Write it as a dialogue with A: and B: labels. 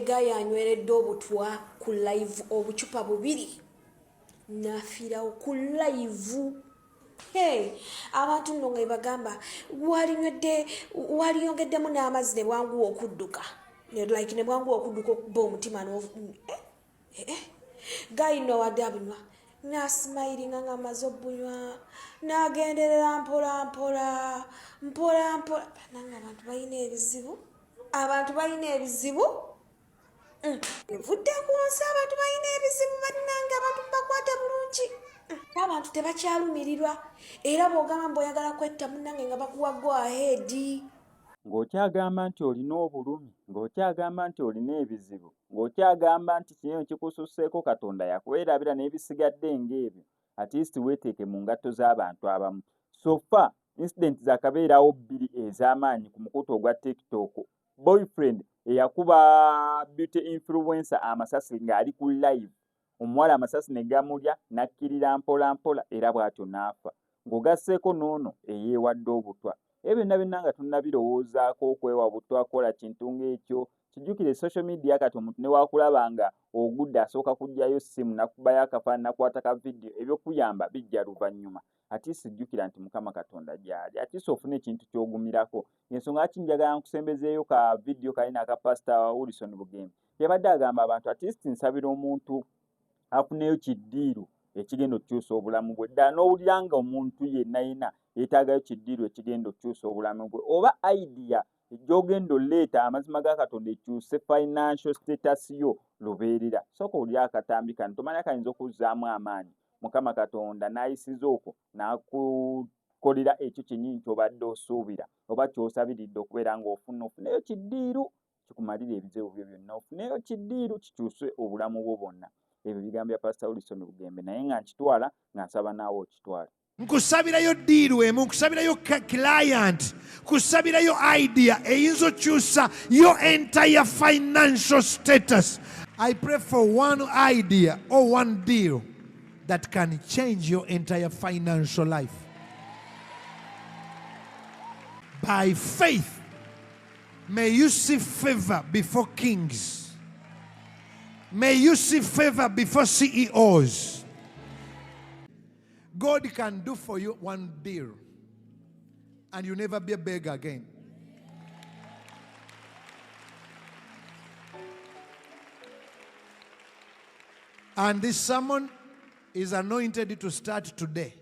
A: Gayi anyweredde obutwa ku live obucupa bubiri n'afiirawo ku live. Abantu nno nga bagamba waliyongeddemu n'amazzi ne bwanguwa okudduka, like ne bwanguwa okudduka okuba omutima Gayi nno wadde abunywa n'asimayiringa nga amaze obunywa n'agenderera mpola nange abantu balina ebizibu evudde ku nsi, abantu balina ebizibu bannange, abantu bakwate bulungi. Abantu tebakyalumirirwa era bw'ogamba mbu oyagala kwetta munnange nga bakuwa go ahead.
B: Ng'okyagamba nti olina obulumi, ng'okyagamba nti olina ebizibu, ng'okyagamba nti kino kikususseeko Katonda yakwerabira n'ebisigadde ng'ebyo, at least weeteeke mu ngatto z'abantu abamu. So far incident zaakabeerawo 2 ez'amaanyi ku mukutu ogwa TikTok. Boyfriend eyakuba beauty influencer amasasi ng'ali ku live, omuwala amasasi ne gamulya n'akkirira mpola era bw'atyo n'afa. Ng'ogasseeko n'ono eyeewadde obutwa. Ebyo byonna nga tunnabirowoozaako okwewa butwa kola kintu ng'ekyo. Kijjukire social media kati omuntu ne waakulaba nga ogudde asooka kuggyayo ssimu nakubayo akafaananyi nakwata ka vidiyo, ebyokuyamba bijja luvannyuma. Ate sijjukira nti Mukama Katonda gy'ali, ate ofune ekintu ky'ogumirako. Ensonga lwaki njagala nkusembezeeyo ka vidiyo kali n'aka Pastor Wilson Bugembe. Yabadde agamba abantu at least nsabira omuntu afuneyo kiddiiru ekigenda okukyusa obulamu bwe. Ddala n'owulira nga omuntu yenna yeetaagayo kiddiiru ekigenda okukyusa obulamu bwe, oba idea gy'ogenda oleeta amazima ga Katonda ekyuse financial status yo lubeerera. Sooka oli akatambi kano tomanya kayinza okuzzaamu amaanyi. Mukama Katonda n'ayisiza okwo n'akukolera ekyo kyennyini ky'obadde osuubira oba ky'osabiridde okubeera ng'ofuneyo kiddiiru kikumalira ebizibu byo byonna, ofuneyo kiddiiru kikyuse obulamu bwo bwonna. Ebyo bigambo bya Pastor Wilson Bugembe, naye nga nkitwala nga nsaba naawe okitwala.
C: Nkusabirayo deal emu, nkusabirayo client, kusabirayo idea eyinza okyusa your entire financial status. I pray for one idea or one deal that can change your entire financial life. By faith, may you see favor before kings. May you see favor before CEOs. God can do for you one deal and you'll never be a beggar again. And this sermon is anointed to start today.